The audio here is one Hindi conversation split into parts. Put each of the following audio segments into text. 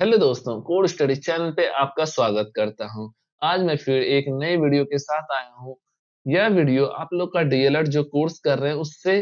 हेलो दोस्तों, कोड स्टडी चैनल पे आपका स्वागत करता हूं। आज मैं फिर एक नए वीडियो के साथ आया हूं। यह वीडियो आप लोग का डीएलएड जो कोर्स कर रहे हैं उससे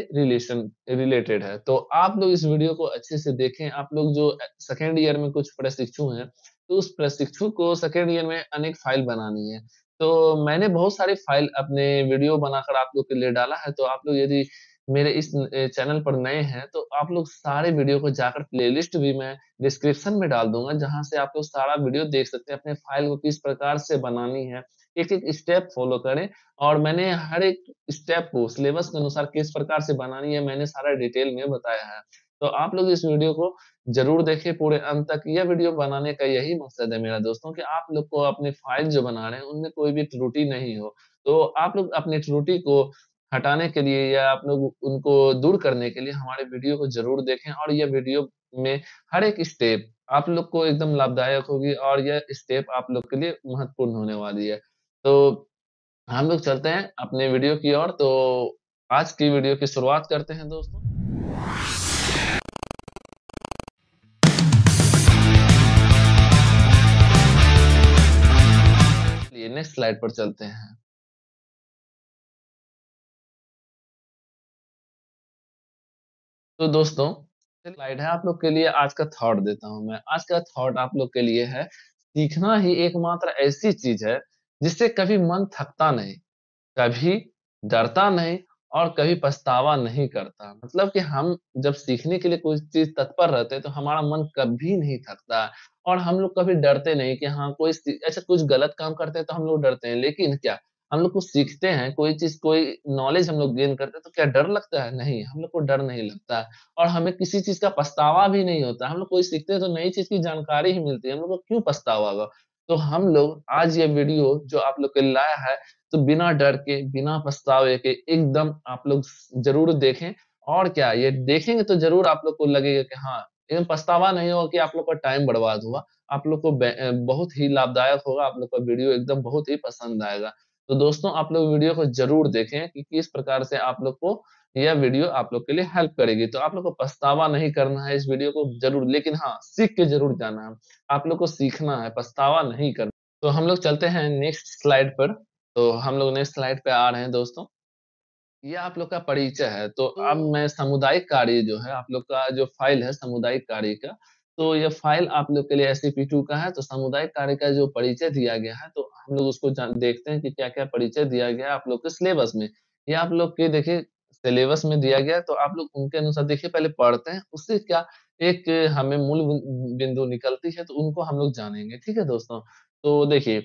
रिलेटेड है। तो आप लोग इस वीडियो को अच्छे से देखें। आप लोग जो सेकेंड ईयर में कुछ प्रशिक्षु हैं, तो उस प्रशिक्षु को सेकेंड ईयर में अनेक फाइल बनानी है। तो मैंने बहुत सारी फाइल अपने वीडियो बनाकर आप लोग के लिए डाला है। तो आप लोग यदि मेरे इस चैनल पर नए हैं, तो आप लोग सारे वीडियो को जाकर प्लेलिस्ट भी मैं डिस्क्रिप्शन में डाल दूँगा, जहाँ से आप लोग सारा वीडियो देख सकते हैं, अपने फ़ाइल को किस प्रकार से बनानी है, एक-एक स्टेप फ़ॉलो करें। और मैंने हर एक स्टेप को सिलेबस के अनुसार किस प्रकार से बनानी है, मैंने सारा डिटेल में बताया है। तो आप लोग इस वीडियो को ज़रूर देखें पूरे अंत तक। यह वीडियो बनाने का यही मकसद है मेरा दोस्तों, कि आप लोग को अपनी फ़ाइल जो बना रहे हैं, उनमें कोई भी त्रुटि नहीं हो। तो आप लोग अपनी त्रुटि को हटाने के लिए या आप लोग उनको दूर करने के लिए हमारे वीडियो को ज़रूर देखें, और यह वीडियो में हर एक स्टेप आप लोग को एकदम लाभदायक होगी, और यह स्टेप आप लोग के लिए महत्वपूर्ण होने वाली है। तो हम लोग चलते हैं अपने वीडियो की ओर। तो आज की वीडियो की शुरुआत करते हैं दोस्तों। चलिए नेक्स्ट स्लाइड पर चलते हैं। तो दोस्तों, स्लाइड है आप लोग के लिए। आज का थॉट देता हूँ मैं। आज का थॉट आप लोग के लिए है, सीखना ही एकमात्र ऐसी चीज़ है जिससे कभी मन थकता नहीं, कभी डरता नहीं और कभी पछतावा नहीं करता। मतलब कि हम जब सीखने के लिए कोई चीज़ तत्पर रहते हैं, तो हमारा मन कभी नहीं थकता, और हम लोग कभी डरते नहीं कि हाँ, कोई ऐसा कुछ गलत काम करते हैं तो हम लोग डरते हैं। लेकिन क्या हम लोग कुछ सीखते हैं, कोई चीज़, कोई नॉलेज हम लोग गेन करते हैं, तो क्या डर लगता है? नहीं, हम लोग को डर नहीं लगता है, और हमें किसी चीज़ का पछतावा भी नहीं होता। हम लोग कोई सीखते हैं तो नई चीज़ की जानकारी ही मिलती है, हम लोग को क्यों पछतावा होगा? तो हम लोग आज ये वीडियो जो आप लोग के लिए लाया है, तो बिना डर के, बिना पछतावे के एकदम आप लोग ज़रूर देखें। और क्या ये देखेंगे तो ज़रूर आप लोग को लगेगा कि हाँ, एकदम पछतावा नहीं होगा कि आप लोग का टाइम बर्बाद हुआ। आप लोग को बहुत ही लाभदायक होगा, आप लोग का वीडियो एकदम बहुत ही पसंद आएगा। तो दोस्तों, आप लोग वीडियो को ज़रूर देखें कि किस प्रकार से आप लोग को यह वीडियो आप लोग के लिए हेल्प करेगी। तो आप लोग को पछतावा नहीं करना है इस वीडियो को ज़रूर, लेकिन हाँ, सीख के ज़रूर जाना है। आप लोग को सीखना है, पछतावा नहीं करना। तो हम लोग चलते हैं नेक्स्ट स्लाइड पर। तो हम लोग नेक्स्ट स्लाइड पे आ रहे हैं दोस्तों। ये आप लोग का परिचय है। तो अब मैं सामुदायिक कार्य जो है, आप लोग का जो फ़ाइल है सामुदायिक कार्य का, तो ये फ़ाइल आप लोग के लिए एससीपी2 का है। तो सामुदायिक कार्य का जो परिचय दिया गया है, तो हम लोग उसको देखते हैं कि क्या-क्या परिचय दिया गया है आप लोग के सिलेबस में। ये आप लोग के देखिए सिलेबस में दिया गया है, तो आप लोग उनके अनुसार देखिए पहले पढ़ते हैं, उससे क्या एक हमें मूल बिंदु निकलती है, तो उनको हम लोग जानेंगे। ठीक है दोस्तों? तो देखिए,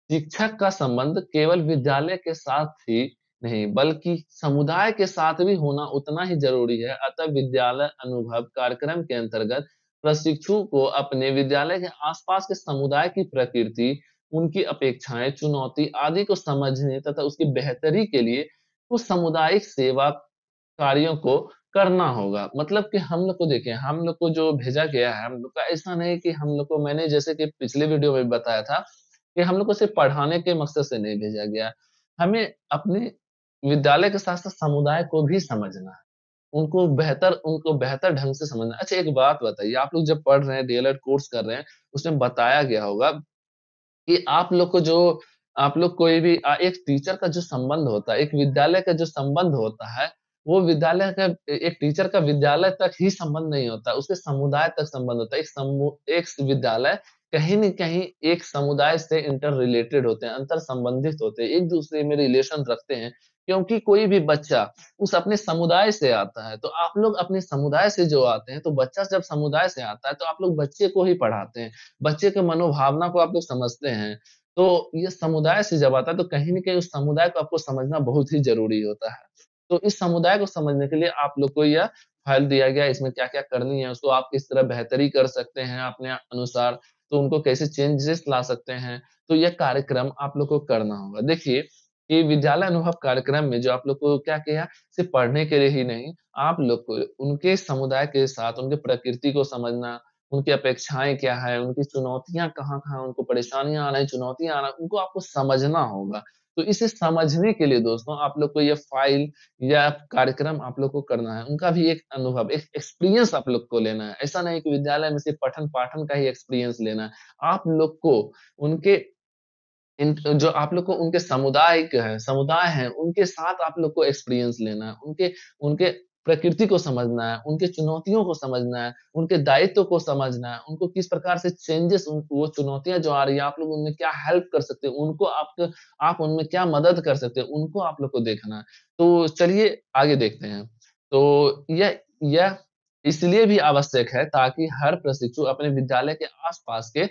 शिक्षक का संबंध केवल विद्यालय के साथ ही नहीं, बल्कि समुदाय के साथ भी होना उतना ही ज़रूरी है। अतः विद्यालय अनुभव कार्यक्रम के अंतर्गत प्रशिक्षु को अपने विद्यालय के आसपास के समुदाय की प्रकृति, उनकी अपेक्षाएँ, चुनौती आदि को समझने तथा उसकी बेहतरी के लिए कुछ सामुदायिक सेवा कार्यों को करना होगा। मतलब कि हम लोग को देखिए, हम लोग को जो भेजा गया है, हम लोग का ऐसा नहीं कि हम लोग को, मैंने जैसे कि पिछले वीडियो में बताया था, कि हम लोग को सिर्फ़ पढ़ाने के मकसद से नहीं भेजा गया है। हमें अपने विद्यालय के साथ-साथ समुदाय को भी समझना है। उनको बेहतर ढंग से समझना है। अच्छा, एक बात बताइए, आप लोग जब पढ़ रहे हैं, डीएलएड कोर्स कर रहे हैं, उसमें बताया गया होगा कि आप लोग कोई भी एक टीचर का जो संबंध होता है, एक विद्यालय का जो संबंध होता है, वो विद्यालय का एक टीचर का विद्यालय तक ही संबंध नहीं होता, उसके समुदाय तक संबंध होता है। एक विद्यालय कहीं न कहीं एक समुदाय से इंटर रिलेटेड होते हैं, अंतर संबंधित होते हैं, एक-दूसरे में रिलेशन रखते हैं, क्योंकि कोई भी बच्चा उस अपने समुदाय से आता है। तो आप लोग अपने समुदाय से जो आते हैं, तो बच्चा जब समुदाय से आता है, तो आप लोग बच्चे को ही पढ़ाते हैं। बच्चे के मनोभावना को आप लोग समझते हैं। तो ये समुदाय से जब आता है, तो कहीं न कहीं उस समुदाय को आपको समझना बहुत ही ज़रूरी होता है। तो इस समुदाय को समझने के लिए आप लोग को यह फ़ाइल दिया गया है, इसमें क्या-क्या करनी है, उसको आप किस तरह बेहतरी कर सकते हैं अपने अनुसार, तो उनको कैसे चेंजेस ला सकते हैं, तो यह कार्यक्रम आप लोग को करना होगा। देखिए, ये विद्यालय अनुभव कार्यक्रम में जो आप लोग को क्या किया, सिर्फ़ पढ़ने के लिए ही नहीं, आप लोग को उनके समुदाय के साथ उनकी प्रकृति को समझना, उनकी अपेक्षाएँ क्या हैं, उनकी चुनौतियाँ कहाँ-कहाँ, उनको परेशानियाँ आ रही हैं, चुनौतियाँ आ रहा है, उनको आपको समझना होगा। तो इसे समझने के लिए दोस्तों आप लोग को ये फ़ाइल या कार्यक्रम आप लोग को करना है। उनका भी एक अनुभव, एक एक्सपीरियंस आप लोग को लेना है। ऐसा नहीं कि विद्यालय में सिर्फ़ पठन-पाठन का ही एक्सपीरियंस लेना है। आप लोग को उनके इन जो आप लोग को उनके समुदाय हैं, उनके साथ आप लोग को एक्सपीरियंस लेना है। उनके उनके प्रकृति को समझना है, उनकी चुनौतियों को समझना है, उनके दायित्व को समझना है, उनको किस प्रकार से चेंजेस उन वो चुनौतियाँ जो आ रही हैं, आप लोग उनमें क्या हेल्प कर सकते हैं, उनको आप उनमें क्या मदद कर सकते हैं, उनको आप लोग को देखना है। तो चलिए आगे देखते हैं। तो यह इसलिए भी आवश्यक है ताकि हर प्रशिक्षु अपने विद्यालय के आस-पास के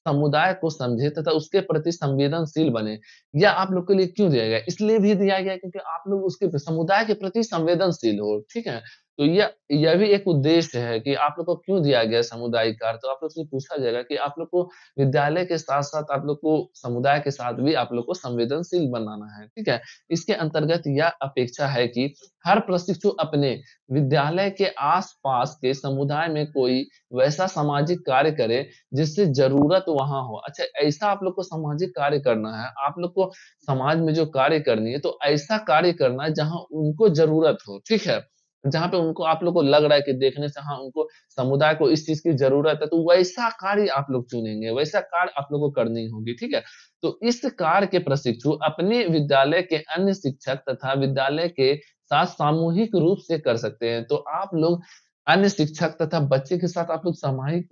समुदाय को समझे तथा उसके प्रति संवेदनशील बने। यह आप लोग के लिए क्यों दिया गया है? इसलिए भी दिया गया है क्योंकि आप लोग उसके समुदाय के प्रति संवेदनशील हो, ठीक है? तो यह भी एक उद्देश्य है कि आप लोग को क्यों दिया गया है सामुदायिक कार्य? तो आप लोग से पूछा जाएगा कि आप लोग को विद्यालय के साथ-साथ आप लोग को समुदाय के साथ भी आप लोग को संवेदनशील बनाना है, ठीक है? इसके अंतर्गत यह अपेक्षा है कि हर प्रशिक्षु अपने विद्यालय के आस-पास के समुदाय में कोई वैसा सामाजिक कार्य करे जिससे ज़रूरत वहाँ हो। अच्छा ऐसा आप लोग को सामाजिक कार्य करना है, आप लोग को समाज में जो कार्य करनी है, तो ऐसा कार्य करना है जहाँ उनको ज़रूरत हो, ठीक है? जहाँ पे उनको आप लोग को लग रहा है कि देखने से हाँ, उनको समुदाय को इस चीज़ की ज़रूरत है, तो वैसा कार्य आप लोग चुनेंगे, वैसा कार्य आप लोग को करनी होगी, ठीक है? तो इस कार्य के प्रशिक्षु अपने विद्यालय के अन्य शिक्षक तथा विद्यालय के साथ सामूहिक रूप से कर सकते हैं। तो आप लोग अन्य शिक्षक तथा बच्चे के साथ आप लोग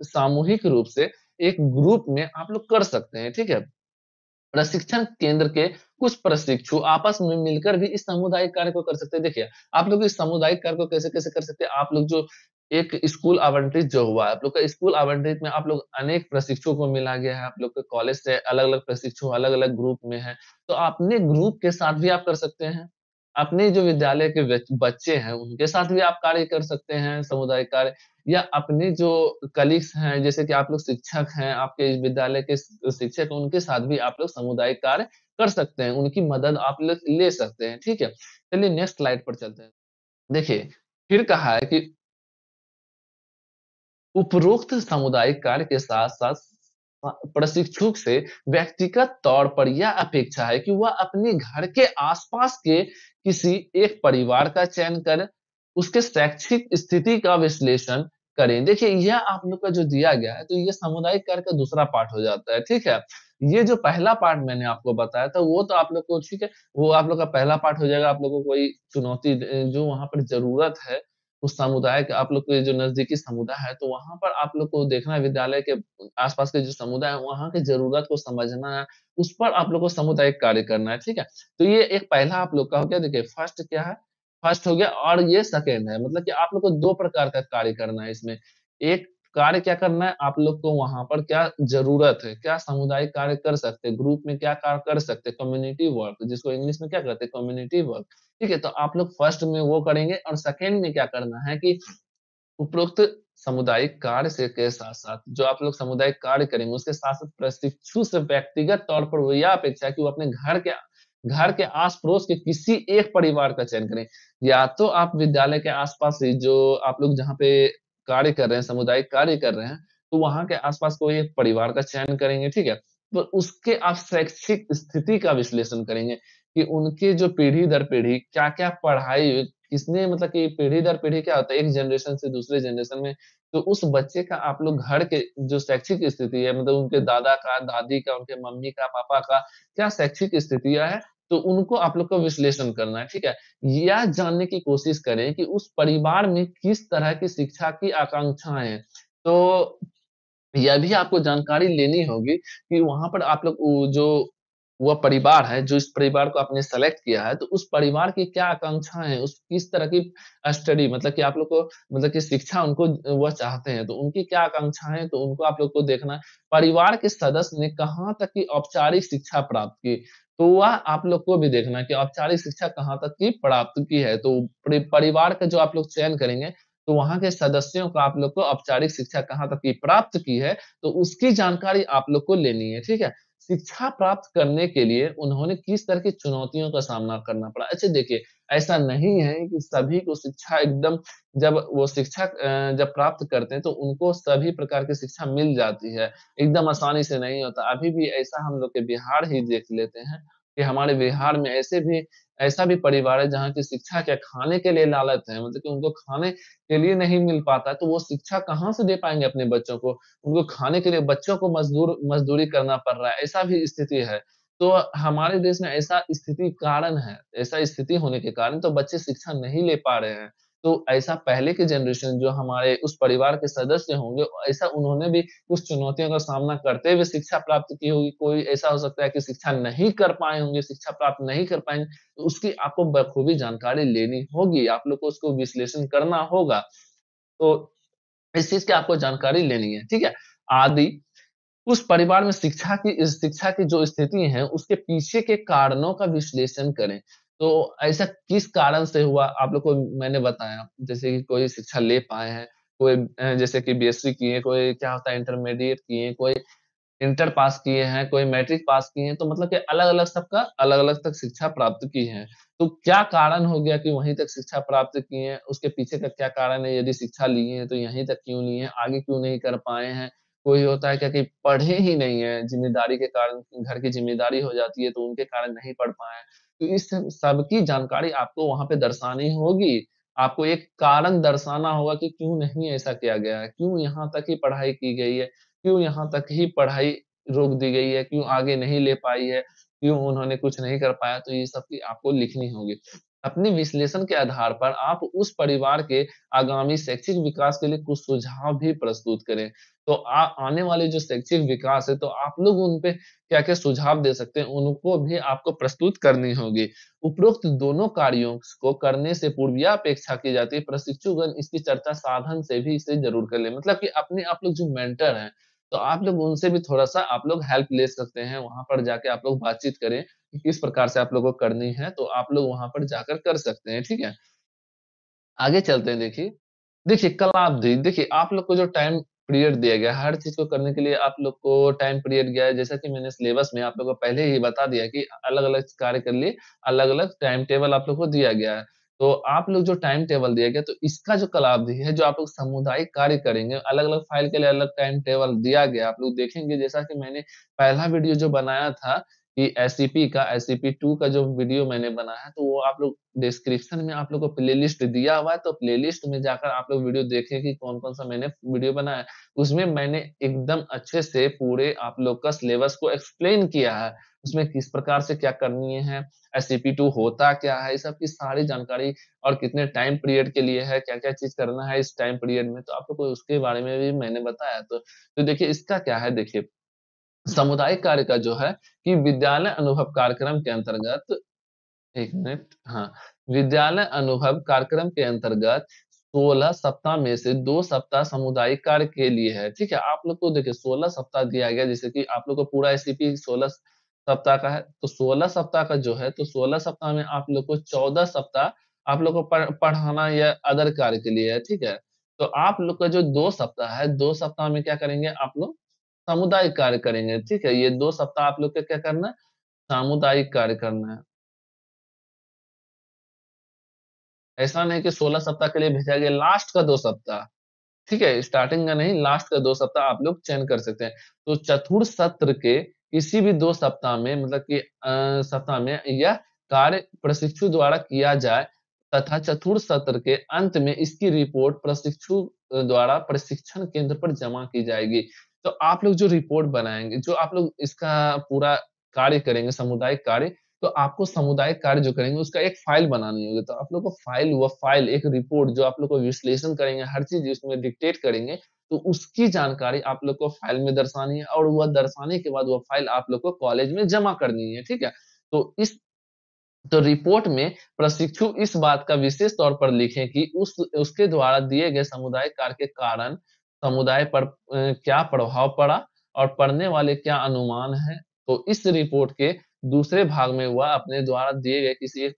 सामूहिक रूप से एक ग्रुप में आप लोग कर सकते हैं, ठीक है? प्रशिक्षण केंद्र के कुछ प्रशिक्षु आपस में मिलकर भी इस सामुदायिक कार्य को कर सकते हैं। देखिए, आप लोग इस सामुदायिक कार्य को कैसे-कैसे कर सकते हैं, आप लोग जो एक स्कूल आवंटित जो हुआ है, आप लोग का स्कूल आवंटित में आप लोग अनेक प्रशिक्षुओं को मिला गया है, आप लोग के कॉलेज से अलग-अलग प्रशिक्षु अलग-अलग ग्रुप में हैं, तो अपने ग्रुप के साथ भी आप कर सकते हैं। अपने जो विद्यालय के बच्चे हैं, उनके साथ भी आप कार्य कर सकते हैं, सामुदायिक कार्य या अपने जो कलीग्स हैं, जैसे कि आप लोग शिक्षक हैं, आपके विद्यालय के शिक्षक हैं, उनके साथ भी आप लोग सामुदायिक कार्य कर सकते हैं, उनकी मदद आप लोग ले सकते हैं, ठीक है? चलिए नेक्स्ट स्लाइड पर चलते हैं। देखिए, फिर कहा है कि उपरोक्त सामुदायिक कार्य के साथ-साथ प्रशिक्षु से व्यक्तिगत तौर पर यह अपेक्षा है कि वह अपने घर के आस-पास के किसी एक परिवार का चयन कर, उसके शैक्षिक स्थिति का विश्लेषण करें। देखिए, यह आप लोग का जो दिया गया है, तो ये सामुदायिक कार्य का दूसरा पार्ट हो जाता है, ठीक है? ये जो पहला पार्ट मैंने आपको बताया था, वो तो आप लोग को ठीक है, वो आप लोग का पहला पार्ट हो जाएगा, आप लोगों को कोई चुनौती जो वहाँ पर ज़रूरत है उस समुदाय के आप लोग के जो नज़दीकी समुदाय है, तो वहाँ पर आप लोग को देखना है विद्यालय के आस-पास के जो समुदाय है, वहाँ की ज़रूरत को समझना है, उस पर आप लोग को सामुदायिक कार्य करना है, ठीक है? तो ये एक पहला आप लोग का हो गया, देखिए फर्स्ट क्या है? फर्स्ट हो गया और ये सेकंड है, मतलब कि आप लोग को 2 प्रकार का कार्य करना है इसमें। एक कार्य क्या करना है, आप लोग को वहाँ पर क्या ज़रूरत है, क्या सामुदायिक कार्य कर सकते हैं, ग्रुप में क्या कार्य कर सकते हैं, कम्युनिटी वर्क जिसको इंग्लिश में क्या कहते हैं, कम्युनिटी वर्क। ठीक है? तो आप लोग फर्स्ट में वो करेंगे और सेकंड में क्या करना है कि उपरोक्त सामुदायिक कार्य से के साथ-साथ जो आप लोग सामुदायिक कार्य करेंगे, उसके साथ-साथ प्रशिक्षु से व्यक्तिगत तौर पर वो यह अपेक्षा है कि वो अपने घर के आस-पड़ोस के किसी एक परिवार का चयन करें। या तो आप विद्यालय के आस-पास ही जो आप लोग जहाँ पे कार्य कर रहे हैं, सामुदायिक कार्य कर रहे हैं, तो वहाँ के आस-पास कोई एक परिवार का चयन करेंगे, ठीक है? तो उसके आप शैक्षिक स्थिति का विश्लेषण करेंगे कि उनके जो पीढ़ी दर पीढ़ी क्या-क्या पढ़ाई किसने मतलब कि पीढ़ी दर पीढ़ी क्या होता है, एक जनरेशन से दूसरे जनरेशन में, तो उस बच्चे का आप लोग घर के जो शैक्षिक स्थिति है, मतलब उनके दादा का, दादी का, उनके मम्मी का, पापा का, क्या शैक्षिक स्थितियाँ है, तो उनको आप लोग को विश्लेषण करना है, ठीक है? यह जानने की कोशिश करें कि उस परिवार में किस तरह की शिक्षा की आकांक्षाएँ हैं। तो यह भी आपको जानकारी लेनी होगी कि वहाँ पर आप लोग वो जो वह परिवार है, जो इस परिवार को आपने सेलेक्ट किया है, तो उस परिवार की क्या आकांक्षाएँ हैं, उस किस तरह की स्टडी मतलब कि आप लोग को मतलब कि शिक्षा उनको वह चाहते हैं, तो उनकी क्या आकांक्षाएँ हैं, तो उनको आप लोग को देखना है। परिवार के सदस्य ने कहाँ तक की औपचारिक शिक्षा प्राप्त की, तो वह आप लोग को भी देखना है कि औपचारिक शिक्षा कहाँ तक की प्राप्त की है। तो परिवार का जो आप लोग चयन करेंगे, तो वहाँ के सदस्यों को आप लोग को औपचारिक शिक्षा कहाँ तक की प्राप्त की है, तो उसकी जानकारी आप लोग को लेनी है, ठीक है? शिक्षा प्राप्त करने के लिए उन्होंने किस तरह की चुनौतियों का सामना करना पड़ा? अच्छा देखिए, ऐसा नहीं है कि सभी को शिक्षा एकदम जब वो शिक्षा जब प्राप्त करते हैं तो उनको सभी प्रकार की शिक्षा मिल जाती है, एकदम आसानी से नहीं होता। अभी भी ऐसा हम लोग के बिहार ही देख लेते हैं, कि हमारे बिहार में ऐसा भी परिवार है जहाँ की शिक्षा क्या खाने के लिए लालच है, मतलब कि उनको खाने के लिए नहीं मिल पाता है, तो वो शिक्षा कहाँ से दे पाएँगे अपने बच्चों को? उनको खाने के लिए बच्चों को मज़दूरी करना पड़ रहा है, ऐसा भी स्थिति है। तो हमारे देश में ऐसा स्थिति होने के कारण तो बच्चे शिक्षा नहीं ले पा रहे हैं। तो ऐसा पहले के जनरेशन जो हमारे उस परिवार के सदस्य होंगे, ऐसा उन्होंने भी कुछ चुनौतियों का सामना करते हुए शिक्षा प्राप्त की होगी। कोई ऐसा हो सकता है कि शिक्षा नहीं कर पाए होंगे, शिक्षा प्राप्त नहीं कर पाएँगे, तो उसकी आपको बखूबी जानकारी लेनी होगी, आप लोग को उसको विश्लेषण करना होगा। तो इस चीज़ की आपको जानकारी लेनी है, ठीक है? आदि उस परिवार में शिक्षा की जो स्थिति है, उसके पीछे के कारणों का विश्लेषण करें। तो ऐसा किस कारण से हुआ आप लोग को मैंने बताया, जैसे कि कोई शिक्षा ले पाए हैं, कोई जैसे कि बीएससी किए, कोई क्या होता है इंटरमीडिएट किए, कोई इंटर पास किए हैं, कोई मैट्रिक पास किए हैं, तो मतलब कि अलग-अलग सबका अलग-अलग तक शिक्षा प्राप्त की है। तो क्या कारण हो गया कि वहीं तक शिक्षा प्राप्त किए हैं? उसके पीछे का क्या कारण है? यदि शिक्षा लिए हैं, तो यहीं तक क्यों लिए हैं? आगे क्यों नहीं कर पाए हैं? कोई होता है क्या कि पढ़े ही नहीं है, ज़िम्मेदारी के कारण घर की ज़िम्मेदारी हो जाती है, तो उनके कारण नहीं पढ़ पाए हैं। तो इस सब की जानकारी आपको वहाँ पे दर्शानी होगी। आपको एक कारण दर्शाना होगा कि क्यों नहीं ऐसा किया गया है? क्यों यहाँ तक ही पढ़ाई की गई है? क्यों यहाँ तक ही पढ़ाई रोक दी गई है? क्यों आगे नहीं ले पाई है? क्यों उन्होंने कुछ नहीं कर पाया? तो ये सब की आपको लिखनी होगी। अपने विश्लेषण के आधार पर आप उस परिवार के आगामी शैक्षिक विकास के लिए कुछ सुझाव भी प्रस्तुत करें। तो आने वाले जो शैक्षिक विकास है, तो आप लोग उन पे क्या-क्या सुझाव दे सकते हैं, उनको भी आपको प्रस्तुत करनी होगी। उपरोक्त दोनों कार्यों को करने से पूर्व यह अपेक्षा की जाती है, प्रशिक्षुगण इसकी चर्चा साधन से भी इसे ज़रूर कर लें। मतलब कि अपने आप लोग जो मेंटर हैं, तो आप लोग उनसे भी थोड़ा-सा आप लोग हेल्प ले सकते हैं, वहाँ पर जाके आप लोग बातचीत करें, कि किस प्रकार से आप लोगों को करनी है, तो आप लोग वहाँ पर जाकर कर सकते हैं, ठीक है? आगे चलते हैं देखिए। देखिए कलावधि देखिए आप लोग को जो टाइम पीरियड दिया गया है, हर चीज़ को करने के लिए आप लोग को टाइम पीरियड गया है। जैसा कि मैंने सिलेबस में आप लोगों को पहले ही बता दिया कि अलग-अलग कार्य के लिए अलग-अलग टाइम टेबल आप लोग को दिया गया है। तो आप लोग जो टाइम टेबल दिया गया तो इसका जो कलावधि है, जो आप लोग सामुदायिक कार्य करेंगे, अलग-अलग फ़ाइल के लिए अलग टाइम टेबल दिया गया। आप लोग देखेंगे जैसा कि मैंने पहला वीडियो जो बनाया था कि एससीपी 2 का जो वीडियो मैंने बनाया है, तो वो आप लोग डिस्क्रिप्शन में आप लोग को प्लेलिस्ट दिया हुआ है, तो प्लेलिस्ट में जाकर आप लोग वीडियो देखें कि कौन-कौन सा मैंने वीडियो बनाया है। उसमें मैंने एकदम अच्छे से पूरे आप लोग का सिलेबस को एक्सप्लेन किया है। उसमें किस प्रकार से क्या करनी है, एससीपी 2 होता क्या है, इस सब की सारी जानकारी और कितने टाइम पीरियड के लिए है, क्या-क्या चीज़ करना है इस टाइम पीरियड में, तो आप लोग को उसके बारे में भी मैंने बताया। तो देखिए इसका क्या है देखिए, सामुदायिक कार्य का जो है कि विद्यालय अनुभव कार्यक्रम के अंतर्गत 1 मिनट हाँ, विद्यालय अनुभव कार्यक्रम के अंतर्गत 16 सप्ताह में से 2 सप्ताह सामुदायिक कार्य के लिए है, ठीक है? आप लोग को देखिए 16 सप्ताह दिया गया जैसे कि आप लोग को पूरा एससीपी 16 सप्ताह का है, तो 16 सप्ताह का जो है तो 16 सप्ताह में आप लोग को 14 सप्ताह आप लोग को पढ़ाना या अदर कार्य के लिए है, ठीक है? तो आप लोग का जो 2 सप्ताह है, 2 सप्ताह में क्या करेंगे आप लोग सामुदायिक कार्य करेंगे, ठीक है? ये 2 सप्ताह आप लोग को क्या करना है, सामुदायिक कार्य करना है। ऐसा नहीं कि 16 सप्ताह के लिए भेजा गया, लास्ट का 2 सप्ताह, ठीक है? स्टार्टिंग का नहीं, लास्ट का 2 सप्ताह आप लोग चयन कर सकते हैं। तो चतुर्थ सत्र के किसी भी 2 सप्ताह में मतलब कि सप्ताह में यह कार्य प्रशिक्षु द्वारा किया जाए तथा चतुर्थ सत्र के अंत में इसकी रिपोर्ट प्रशिक्षु द्वारा प्रशिक्षण केंद्र पर जमा की जाएगी। तो आप लोग जो रिपोर्ट बनाएँगे, जो आप लोग इसका पूरा कार्य करेंगे, सामुदायिक कार्य, तो आपको सामुदायिक कार्य जो करेंगे उसका एक फ़ाइल बनानी होगी। तो आप लोग को वो फ़ाइल एक रिपोर्ट जो आप लोग को विश्लेषण करेंगे, हर चीज़ उसमें डिक्टेट करेंगे, तो उसकी जानकारी आप लोग को फ़ाइल में दर्शानी है और वह दर्शाने के बाद वो फ़ाइल आप लोग को कॉलेज में जमा करनी है, ठीक है? तो रिपोर्ट में प्रशिक्षु इस बात का विशेष तौर पर लिखें कि उसके द्वारा दिए गए सामुदायिक कार्य के कारण समुदाय पर क्या प्रभाव पड़ा और पड़ने वाले क्या अनुमान हैं। तो इस रिपोर्ट के दूसरे भाग में वह अपने द्वारा दिए गए किसी एक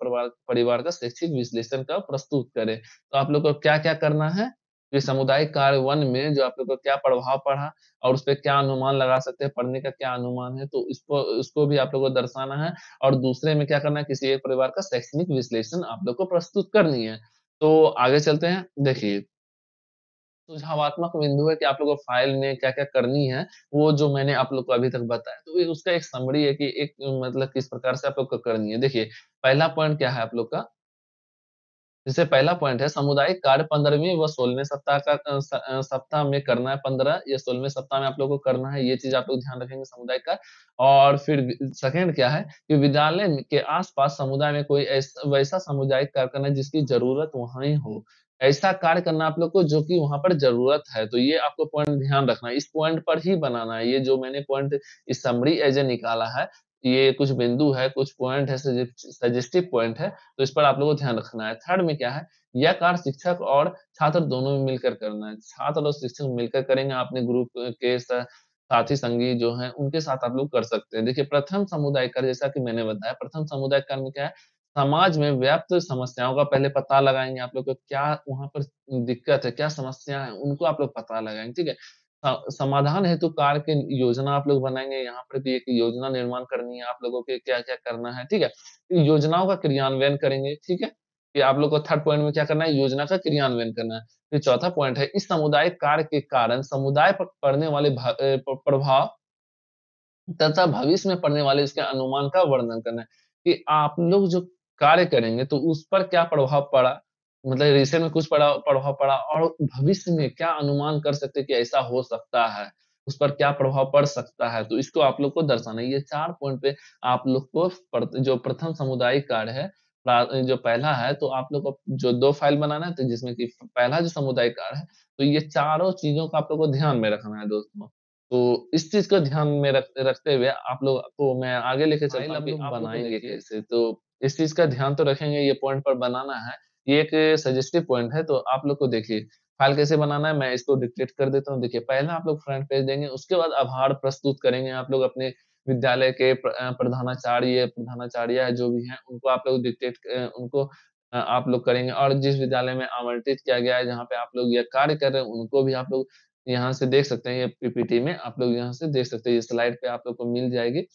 परिवार का शैक्षिक विश्लेषण का प्रस्तुत करे। तो आप लोग को क्या-क्या करना है? ये सामुदायिक कार्य 1 में जो आप लोग को क्या प्रभाव पड़ा और उसपे क्या अनुमान लगा सकते हैं, पढ़ने का क्या अनुमान है, तो इसको उसको भी आप लोगों को दर्शाना है। और दूसरे में क्या करना है, किसी एक परिवार का शैक्षणिक विश्लेषण आप लोग को प्रस्तुत करनी है। तो आगे चलते हैं, देखिए सुझावात्मक बिंदु है कि आप लोगों को फ़ाइल में क्या-क्या करनी है, वो जो मैंने आप लोग को अभी तक बताया। तो ये उसका एक समरी है कि एक मतलब किस प्रकार से आप लोग को करनी है। देखिए, पहला पॉइंट क्या है आप लोग का, जैसे पहला पॉइंट है सामुदायिक कार्य 15वीं व 16वें सप्ताह का सप्ताह में करना है, 15 या 16वें सप्ताह में आप लोगों को करना है, ये चीज़ आप लोग ध्यान रखेंगे सामुदायिक कार्य। और फिर सेकंड क्या है कि विद्यालय के आस-पास समुदाय में कोई वैसा सामुदायिक कार्य करना है जिसकी ज़रूरत वहाँ ही हो। ऐसा कार्य करना है आप लोग को जो कि वहाँ पर ज़रूरत है, तो ये आपको पॉइंट ध्यान रखना है, इस पॉइंट पर ही बनाना है। ये जो मैंने पॉइंट इस समरी एज़ ए निकाला है, ये कुछ बिंदु है, कुछ पॉइंट है, सजेस्टिव पॉइंट है, तो इस पर आप लोगों को ध्यान रखना है। थर्ड में क्या है, यह कार्य शिक्षक और छात्र दोनों में मिलकर करना है। छात्र और शिक्षक मिलकर करेंगे, अपने ग्रुप के साथी संगी जो हैं, उनके साथ आप लोग कर सकते हैं। देखिए, प्रथम सामुदायिक कार्य जैसा कि मैंने बताया, प्रथम सामुदायिक कार्य में क्या है, समाज में व्याप्त समस्याओं का पहले पता लगाएँगे, आप लोग को क्या वहाँ पर दिक्कत है, क्या समस्या है, उनको आप लोग पता लगाएँगे, ठीक है? समाधान हेतु कार्य की योजना आप लोग बनाएँगे, यहाँ पर भी एक योजना निर्माण करनी है, आप लोगों को क्या-क्या करना है, ठीक है? योजनाओं का क्रियान्वयन करेंगे, ठीक है? कि आप लोग को थर्ड पॉइंट में क्या करना है, योजना का क्रियान्वयन करना है। फिर चौथा पॉइंट है, इस सामुदायिक कार्य के कारण समुदाय पर पड़ने वाले प्रभाव तथा भविष्य में पड़ने वाले इसके अनुमान का वर्णन करना है, कि आप लोग जो कार्य करेंगे तो उस पर क्या प्रभाव पड़ा, मतलब रिसेंट में कुछ प्रभाव पड़ा और भविष्य में क्या अनुमान कर सकते हैं कि ऐसा हो सकता है, उस पर क्या प्रभाव पड़ सकता है, तो इसको आप लोग को दर्शाना है। ये 4 पॉइंट पे आप लोग को जो प्रथम सामुदायिक कार्य है, जो पहला है तो आप लोग को जो 2 फाइल बनाना है, तो जिसमें कि पहला जो सामुदायिक कार्य है, तो ये चारों चीज़ों को आप लोग को ध्यान में रखना है दोस्तों। तो इस चीज़ को ध्यान में रखते हुए आप लोग को मैं आगे लेके चलता हूँ कि आप बनाएँगे कैसे? तो इस चीज़ का ध्यान तो रखेंगे, ये पॉइंट पर बनाना है। ये एक सजेस्टिव पॉइंट है, तो आप लोग को देखिए, फ़ाइल कैसे बनाना है, मैं इसको डिक्टेट कर देता हूँ। देखिए, पहला आप लोग फ्रंट पेज देंगे, उसके बाद आभार प्रस्तुत करेंगे आप लोग अपने विद्यालय के प्रधानाचार्य, प्रधानाचार्या जो भी हैं, उनको आप लोग उनको आप लोग करेंगे और जिस विद्यालय में आवंटित किया गया है, जहाँ पे आप लोग ये कार्य कर रहे हैं, उनको भी आप लोग यहाँ से देख सकते हैं, ये पीपीटी में आप लोग यहाँ से देख सकते हैं, ये स्लाइड पे आप लोग को मिल जाएगी।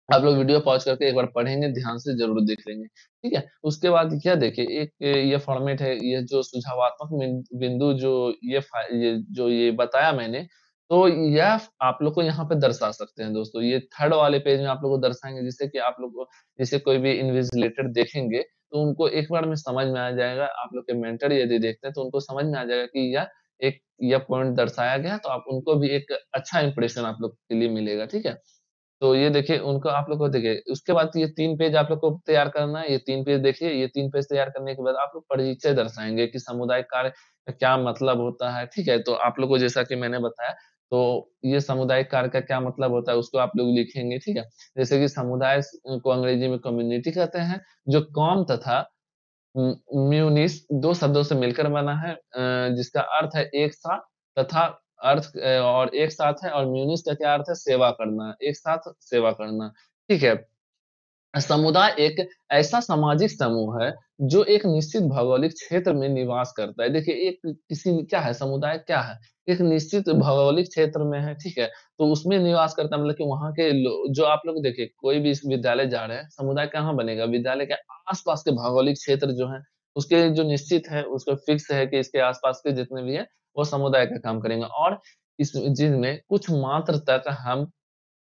आप लोग वीडियो पॉज़ करके एक बार पढ़ेंगे, ध्यान से ज़रूर देख लेंगे, ठीक है? उसके बाद क्या देखिए, एक ये फ़ॉर्मेट है, ये जो सुझावात्मक बिंदु जो ये बताया मैंने, तो यह आप लोग को यहाँ पे दर्शा सकते हैं दोस्तों। ये थर्ड वाले पेज में आप लोग को दर्शाएँगे, जिससे कि आप लोग को जैसे कोई भी इन्विजिलेटर देखेंगे, तो उनको एक बार में समझ में आ जाएगा। आप लोग के मेंटर यदि देखते हैं, तो उनको समझ में आ जाएगा कि यह पॉइंट दर्शाया गया, तो आप उनको भी एक अच्छा इंप्रेशन आप लोग के लिए मिलेगा, ठीक है? तो ये देखिए उनको आप लोग को देखिए, उसके बाद ये 3 पेज आप लोग को तैयार करना है, ये 3 पेज देखिए, ये 3 पेज तैयार करने के बाद आप लोग परिचय दर्शाएँगे कि सामुदायिक कार्य का क्या मतलब होता है, ठीक है? तो आप लोग को जैसा कि मैंने बताया, तो ये सामुदायिक कार्य का क्या मतलब होता है, उसको आप लोग लिखेंगे, ठीक है? जैसे कि समुदाय को अंग्रेजी में कम्युनिटी कहते हैं, जो कौम तथा म्यूनिस 2 शब्दों से मिलकर बना है, जिसका अर्थ है एक साथ तथा और एक साथ है और म्यूनिस का क्या अर्थ है सेवा करना, एक साथ सेवा करना, ठीक है? समुदाय एक ऐसा सामाजिक समूह है, जो एक निश्चित भौगोलिक क्षेत्र में निवास करता है। देखिए, एक किसी क्या है समुदाय क्या है? एक निश्चित भौगोलिक क्षेत्र में है, ठीक है? तो उसमें निवास करता है मतलब कि वहाँ के जो आप लोग देखिए, कोई भी इस विद्यालय जा रहे हैं, समुदाय कहाँ बनेगा? विद्यालय के आस-पास के भौगोलिक क्षेत्र जो हैं, उसके जो निश्चित है, उसका फिक्स है कि इसके आस-पास के जितने भी हैं, वो समुदाय का काम करेंगे और इस चीज़ में कुछ मात्र तक हम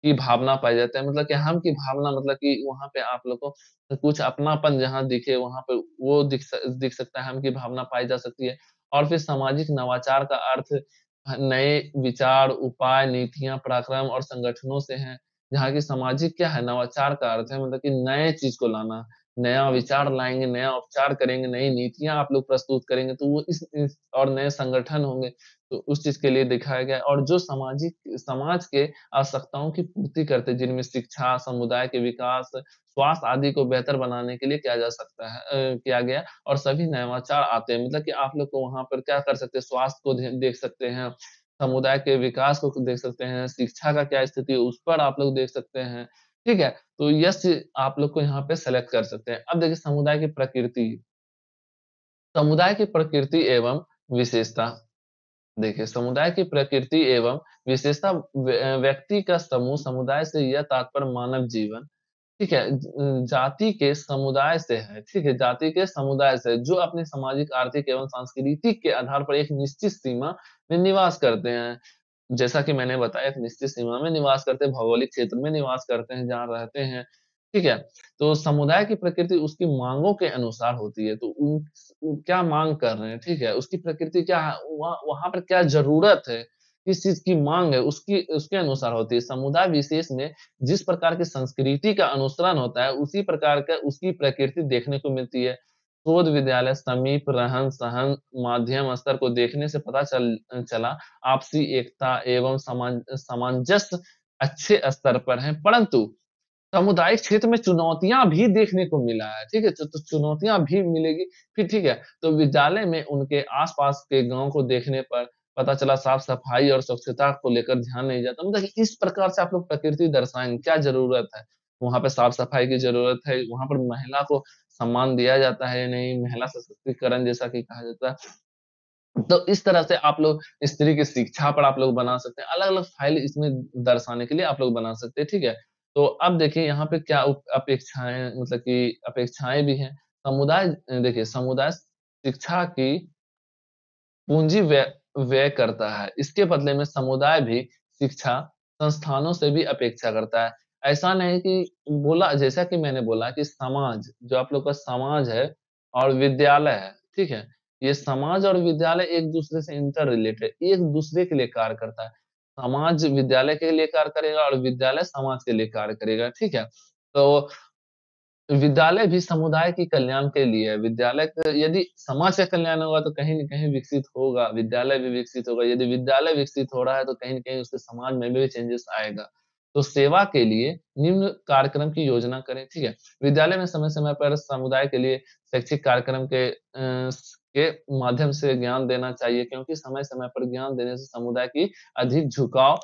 की भावना पाई जाती है मतलब कि हम की भावना मतलब कि वहाँ पे आप लोग को कुछ अपनापन जहाँ दिखे वहाँ पे वो दिख सकता है, हम की भावना पाई जा सकती है। और फिर सामाजिक नवाचार का अर्थ नए विचार, उपाय, नीतियाँ, पराक्रम और संगठनों से हैं। जहाँ की सामाजिक क्या है नवाचार का अर्थ है मतलब कि नए चीज़ को लाना, नया विचार लाएँगे, नया उपचार करेंगे, नई नीतियाँ आप लोग प्रस्तुत करेंगे तो वो इस और नए संगठन होंगे, तो उस चीज़ के लिए दिखाया गया है। और जो समाज के आवश्यकताओं की पूर्ति करते हैं, जिनमें शिक्षा, समुदाय के विकास, स्वास्थ्य आदि को बेहतर बनाने के लिए किया जा सकता है किया गया और सभी नवाचार आते हैं। मतलब कि आप लोग को वहाँ पर क्या कर सकते हैं, स्वास्थ्य को देख सकते हैं, समुदाय के विकास को देख सकते हैं, शिक्षा का क्या स्थिति है, उस पर आप लोग देख सकते हैं। ठीक है? तो यस आप लोग को यहाँ पे सेलेक्ट कर सकते हैं। अब देखिए समुदाय की प्रकृति एवं विशेषता देखिए, समुदाय की प्रकृति एवं विशेषता व्यक्ति का समूह, समुदाय से यह तात्पर्य मानव जीवन, ठीक है? जाति के समुदाय से है, ठीक है? जाति के समुदाय से जो अपने सामाजिक, आर्थिक एवं सांस्कृतिक के आधार पर एक निश्चित सीमा में निवास करते हैं। जैसा कि मैंने बताया एक निश्चित सीमा में निवास करते हैं, भौगोलिक क्षेत्र में निवास करते हैं, जहाँ रहते हैं, ठीक है? तो समुदाय की प्रकृति उसकी माँगों के अनुसार होती है, तो वो क्या माँग कर रहे हैं, ठीक है? उसकी प्रकृति क्या है, वहाँ वहाँ पर क्या ज़रूरत है, किस चीज़ की माँग है, उसकी उसके अनुसार होती है। समुदाय विशेष में जिस प्रकार की संस्कृति का अनुसरण होता है, उसी प्रकार का उसकी प्रकृति देखने को मिलती है। शोध विद्यालय समीप रहन-सहन माध्यम स्तर को देखने से पता चला आपसी एकता एवं सामंजस्य अच्छे स्तर पर है, परंतु सामुदायिक क्षेत्र में चुनौतियाँ भी देखने को मिला है, ठीक है? तो चुनौतियाँ भी मिलेगी, फिर ठीक है, तो विद्यालय में उनके आस-पास के गाँव को देखने पर पता चला साफ-सफाई और स्वच्छता को लेकर ध्यान नहीं जाता। मतलब कि इस प्रकार से आप लोग प्रकृति दर्शाएँगे, क्या ज़रूरत है? वहाँ पे साफ-सफाई की ज़रूरत है, वहाँ पर महिला को सम्मान दिया जाता है या नहीं? महिला सशक्तिकरण जैसा कि कहा जाता है। तो इस तरह से आप लोग स्त्री की शिक्षा पर आप लोग बना सकते हैं, अलग-अलग फ़ाइल इसमें दर्शाने के लिए आप लोग बना सकते हैं, ठीक है? तो अब देखिए यहाँ पे क्या अपेक्षाएँ मतलब कि अपेक्षाएँ भी हैं। समुदाय देखिए समुदाय शिक्षा की पूँजी व्यय करता है। इसके बदले में समुदाय भी शिक्षा संस्थानों से भी अपेक्षा करता है। ऐसा नहीं कि बोला जैसा कि मैंने बोला कि समाज, जो आप लोग का समाज है और विद्यालय है, ठीक है? ये समाज और विद्यालय एक-दूसरे से इंटर रिलेटेड एक-दूसरे के लिए कार्य करता है। समाज विद्यालय के लिए कार्य करेगा और विद्यालय समाज के लिए कार्य करेगा, ठीक है? तो विद्यालय भी समुदाय के कल्याण के लिए है। विद्यालय क यदि समाज का कल्याण होगा तो कहीं न कहीं विकसित होगा, विद्यालय भी विकसित होगा। यदि विद्यालय विकसित हो रहा है तो कहीं न कहीं उसके समाज में भी चेंजेस आएगा। तो सेवा के लिए निम्न कार्यक्रम की योजना करें, ठीक है? विद्यालय में समय-समय पर समुदाय के लिए शैक्षिक कार्यक्रम के माध्यम से ज्ञान देना चाहिए क्योंकि समय-समय पर ज्ञान देने से समुदाय की अधिक झुकाव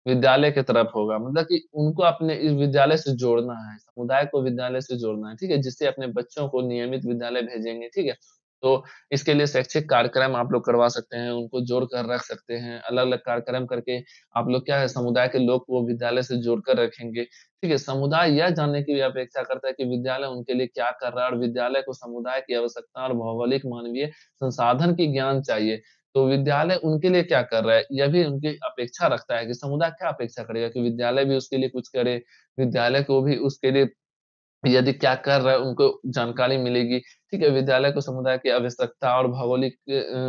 विद्यालय की तरफ होगा मतलब कि उनको अपने इस विद्यालय से जोड़ना है, समुदाय को विद्यालय से जोड़ना है, ठीक है? जिससे अपने बच्चों को नियमित विद्यालय भेजेंगे, ठीक है? तो इसके लिए शैक्षिक कार्यक्रम आप लोग करवा सकते हैं, उनको जोड़ कर रख सकते हैं, अलग-अलग कार्यक्रम करके आप लोग क्या है समुदाय के लोग को विद्यालय से जोड़कर रखेंगे, ठीक है? समुदाय यह जानने की भी अपेक्षा करता है कि विद्यालय उनके लिए क्या कर रहा है और विद्यालय को समुदाय की आवश्यकता और भौगोलिक, मानवीय संसाधन की ज्ञान चाहिए। तो विद्यालय उनके लिए क्या कर रहा है, यह भी उनकी अपेक्षा रखता है कि समुदाय क्या अपेक्षा करेगा कि विद्यालय भी उसके लिए कुछ करे, विद्यालय को भी उसके लिए यदि क्या कर रहा है उनको जानकारी मिलेगी, ठीक है? विद्यालय को समुदाय की आवश्यकता और भौगोलिक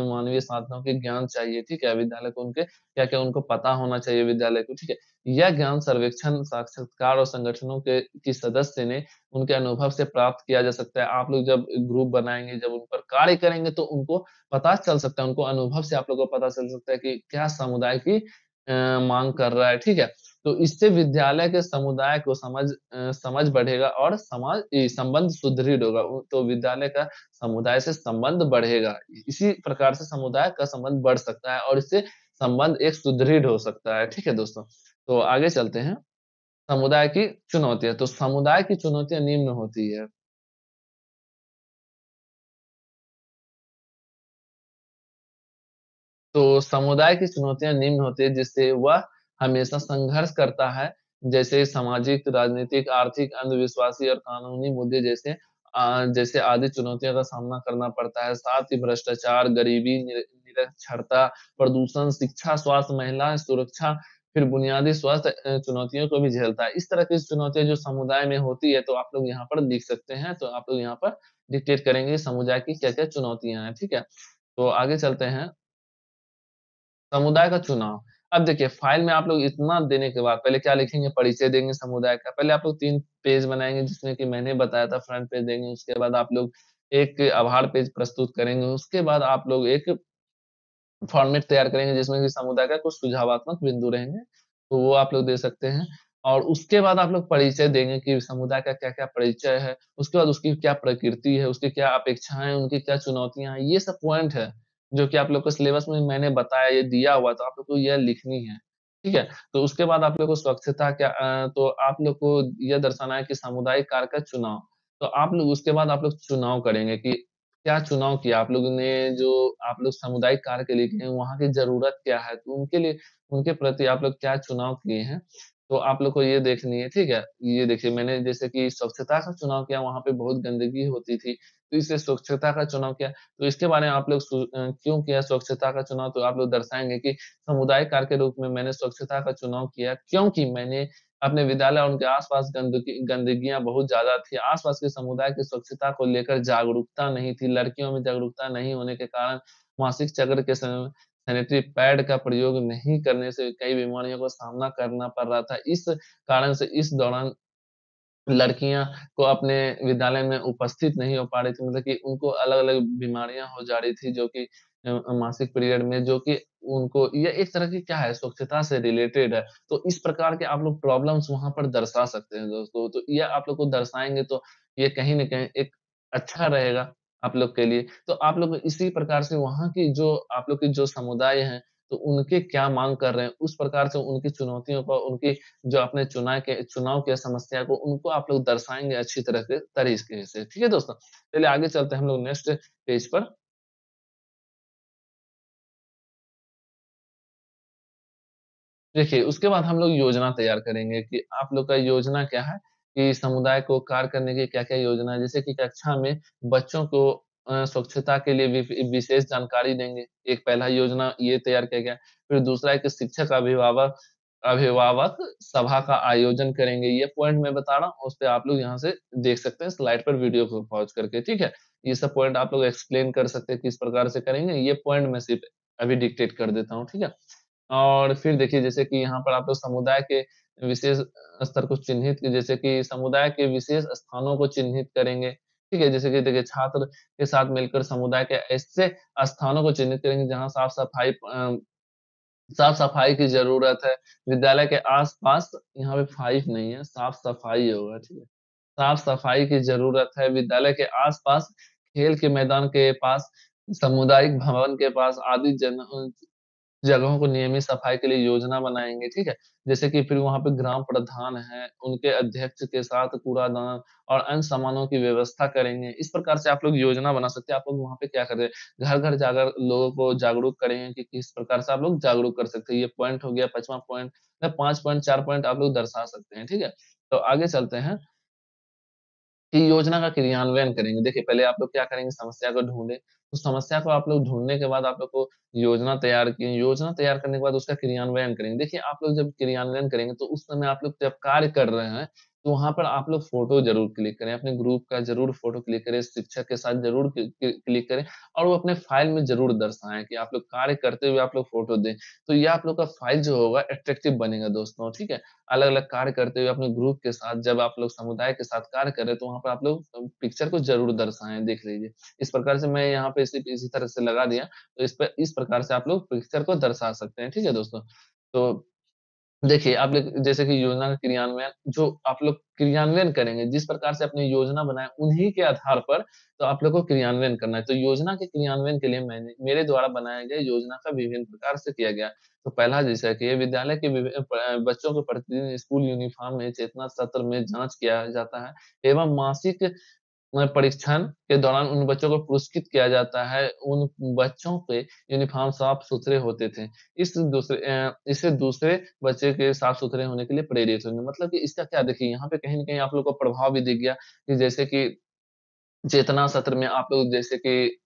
मानवीय साधनों के ज्ञान चाहिए, ठीक है? विद्यालय को उनके क्या-क्या उनको पता होना चाहिए विद्यालय को, ठीक है? यह ज्ञान सर्वेक्षण, साक्षात्कार और संगठनों के की सदस्य ने उनके अनुभव से प्राप्त किया जा सकता है। आप लोग जब ग्रुप बनाएँगे, जब उन पर कार्य करेंगे तो उनको पता चल सकता है, उनको अनुभव से आप लोगों को पता चल सकता है कि क्या समुदाय की माँग कर रहा है, ठीक है? तो इससे विद्यालय के समुदाय को समझ बढ़ेगा और संबंध सुदृढ़ होगा। तो विद्यालय का समुदाय से संबंध बढ़ेगा। इसी प्रकार से समुदाय का संबंध बढ़ सकता है और इससे संबंध एक सुदृढ़ हो सकता है। ठीक है दोस्तों? तो आगे चलते हैं। समुदाय की चुनौतियाँ, तो समुदाय की चुनौतियाँ निम्न होती है। तो समुदाय की चुनौतियाँ निम्न होती है जिससे वह हमेशा संघर्ष करता है, जैसे सामाजिक, राजनीतिक, आर्थिक, अंधविश्वासी और कानूनी मुद्दे जैसे आदि चुनौतियों का सामना करना पड़ता है। साथ ही भ्रष्टाचार, गरीबी, निरक्षरता, प्रदूषण, शिक्षा, स्वास्थ्य, महिला सुरक्षा, फिर बुनियादी स्वास्थ्य चुनौतियों को भी झेलता है। इस तरह की चुनौतियाँ जो समुदाय में होती है, तो आप लोग यहाँ पर लिख सकते हैं। तो आप लोग यहाँ पर डिक्टेट करेंगे समुदाय की क्या-क्या चुनौतियाँ हैं, ठीक है? तो आगे चलते हैं। समुदाय का चुनाव। अब देखिए फ़ाइल में आप लोग इतना देने के बाद पहले क्या लिखेंगे परिचय देंगे समुदाय का। पहले आप लोग 3 पेज बनाएँगे जिसमें कि मैंने बताया था फ्रंट पेज देंगे, उसके बाद आप लोग एक आभार पेज प्रस्तुत करेंगे, उसके बाद आप लोग एक फॉर्मेट तैयार करेंगे जिसमें कि समुदाय का कुछ सुझावात्मक बिंदु रहेंगे, तो वो आप लोग दे सकते हैं। और उसके बाद आप लोग परिचय देंगे कि समुदाय का क्या-क्या परिचय है, उसके बाद उसकी क्या प्रकृति है, उसकी क्या अपेक्षाएँ हैं, उनकी क्या चुनौतियाँ हैं, ये सब पॉइंट है, जो कि आप लोग को सिलेबस में मैंने बताया, ये दिया हुआ तो आप लोग को यह लिखनी है, ठीक है? तो उसके बाद आप लोग को स्वच्छता तो आप लोग को यह दर्शाना है कि सामुदायिक कार्य का चुनाव, तो आप लोग उसके बाद आप लोग चुनाव करेंगे कि क्या चुनाव किया आप लोगों ने जो आप लोग सामुदायिक कार्य के लिए किए हैं, वहाँ की ज़रूरत क्या है? तो उनके लिए उनके प्रति आप लोग क्या चुनाव किए हैं? तो आप लोग को ये देखनी है, ठीक है? ये देखिए मैंने जैसे कि स्वच्छता का चुनाव किया, वहाँ पे बहुत गंदगी होती थी, तो इसलिए स्वच्छता का चुनाव किया। तो इसके बारे में आप लोग क्यों किया स्वच्छता का चुनाव? तो आप लोग दर्शाएँगे कि समुदाय कार्य के रूप में मैंने स्वच्छता का चुनाव किया, क्योंकि मैंने अपने विद्यालय और उनके आस-पास गंदगियाँ बहुत ज़्यादा थी। आस-पास के समुदाय की स्वच्छता को लेकर जागरूकता नहीं थी, लड़कियों में जागरूकता नहीं होने के कारण मासिक चक्र के समय सैनिटरी पैड का प्रयोग नहीं करने से कई बीमारियों का सामना करना पड़ रहा था। इस कारण से इस दौरान लड़कियाँ को अपने विद्यालय में उपस्थित नहीं हो पा रही थी, मतलब कि उनको अलग-अलग बीमारियाँ हो जा रही थी जो कि मासिक पीरियड में जो कि उनको ये एक तरह की क्या है स्वच्छता से रिलेटेड है। तो इस प्रकार के आप लोग प्रॉब्लम्स वहाँ पर दर्शा सकते हैं दोस्तों। तो ये आप लोग को दर्शाएँगे तो ये कहीं न कहीं एक अच्छा रहेगा आप लोग के लिए। तो आप लोग इसी प्रकार से वहाँ की जो आप लोग की जो समुदाय हैं, तो उनके क्या माँग कर रहे हैं, उस प्रकार से उनकी चुनौतियों को, उनकी जो आपने चुनाव के समस्या को उनको आप लोग दर्शाएँगे अच्छी तरह के तरीके से। ठीक है दोस्तों? चलिए आगे चलते हैं हम लोग नेक्स्ट पेज पर। देखिए, उसके बाद हम लोग योजना तैयार करेंगे कि आप लोग का योजना क्या है, कि समुदाय को कार्य करने की क्या-क्या योजना है। जैसे कि कक्षा में बच्चों को स्वच्छता के लिए विशेष जानकारी देंगे। एक पहला योजना ये तैयार किया गया। फिर दूसरा है कि शिक्षक अभिभावक अभिभावक सभा का आयोजन करेंगे। ये पॉइंट मैं बता रहा हूँ, उसपे आप लोग यहाँ से देख सकते हैं स्लाइड पर वीडियो को पॉज़ करके, ठीक है? ये सब पॉइंट आप लोग एक्सप्लेन कर सकते हैं किस प्रकार से करेंगे। ये पॉइंट मैं सिर्फ़ अभी डिक्टेट कर देता हूँ, ठीक है? और फिर देखिए जैसे कि यहाँ पर आप लोग समुदाय के विशेष स्तर को चिन्हित जैसे कि समुदाय के विशेष स्थानों को चिन्हित करेंगे, ठीक है? जैसे कि देखिए छात्र के साथ मिलकर समुदाय के ऐसे स्थानों को चिन्हित करेंगे जहाँ साफ-सफाई की ज़रूरत है। विद्यालय के आस-पास यहाँ पे 5 नहीं है, साफ-सफाई होगा, ठीक है? साफ-सफाई की ज़रूरत है, विद्यालय के आस-पास, खेल के मैदान के पास, सामुदायिक भवन के पास आदि जगहों को नियमित सफाई के लिए योजना बनाएँगे, ठीक है? जैसे कि फिर वहाँ पे ग्राम प्रधान हैं, उनके अध्यक्ष के साथ कूड़ादान और अन्य सामानों की व्यवस्था करेंगे। इस प्रकार से आप लोग योजना बना सकते हैं। आप लोग वहाँ पे क्या कर रहे हैं, घर-घर जाकर लोगों को जागरूक करेंगे कि किस प्रकार से आप लोग जागरूक कर सकते हैं। ये पॉइंट हो गया 5वाँ पॉइंट, 5 पॉइंट, 4 पॉइंट आप लोग दर्शा सकते हैं, ठीक है? तो आगे चलते हैं कि योजना का क्रियान्वयन करेंगे। देखिए, पहले आप लोग क्या करेंगे समस्या को ढूँढे, तो समस्या को आप लोग ढूँढने के बाद आप लोग को योजना तैयार की, योजना तैयार करने के बाद उसका क्रियान्वयन करेंगे। देखिए, आप लोग जब क्रियान्वयन करेंगे तो उस समय आप लोग जब कार्य कर रहे हैं, तो वहाँ पर आप लोग फ़ोटो ज़रूर क्लिक करें, अपने ग्रुप का ज़रूर फ़ोटो क्लिक करें, शिक्षक के साथ ज़रूर क्लिक करें और वो अपने फ़ाइल में ज़रूर दर्शाएँ कि आप लोग कार्य करते हुए आप लोग फ़ोटो दें। तो ये आप लोग का फ़ाइल जो होगा अट्रैक्टिव बनेगा दोस्तों, ठीक है? अलग-अलग कार्य करते हुए अपने ग्रुप के साथ जब आप लोग समुदाय के साथ कार्य कर रहे हैं, तो वहाँ पे आप लोग पिक्चर को ज़रूर दर्शाएँ, देख लीजिए। इस प्रकार से मैं यहाँ पे इसी तरह से लगा दिया, तो इस प्रकार से आप लोग पिक्चर को दर्शा सकते हैं, ठीक है दोस्तों? तो देखिए, आप लोग जैसे कि योजना का क्रियान्वयन जो आप लोग क्रियान्वयन करेंगे, जिस प्रकार से अपनी योजना बनाएँ, उन्हीं के आधार पर तो आप लोग को क्रियान्वयन करना है। तो योजना के क्रियान्वयन के लिए मेरे द्वारा बनाए गए योजना का विभिन्न प्रकार से किया गया। तो पहला जैसा कि विद्यालय के बच्चों को प्रतिदिन स्कूल यूनिफ़ॉर्म में चेतना सत्र में जाँच किया जाता है एवं मासिक परीक्षण के दौरान उन बच्चों को पुरस्कृत किया जाता है, उन बच्चों के यूनिफ़ॉर्म साफ-सुथरे होते थे। इससे दूसरे बच्चे के साफ-सुथरे होने के लिए प्रेरित होंगे। मतलब कि इसका क्या देखिए यहाँ पे कहीं न कहीं आप लोग को प्रभाव भी दिख गया कि जैसे कि चेतना सत्र में आप लोग जैसे कि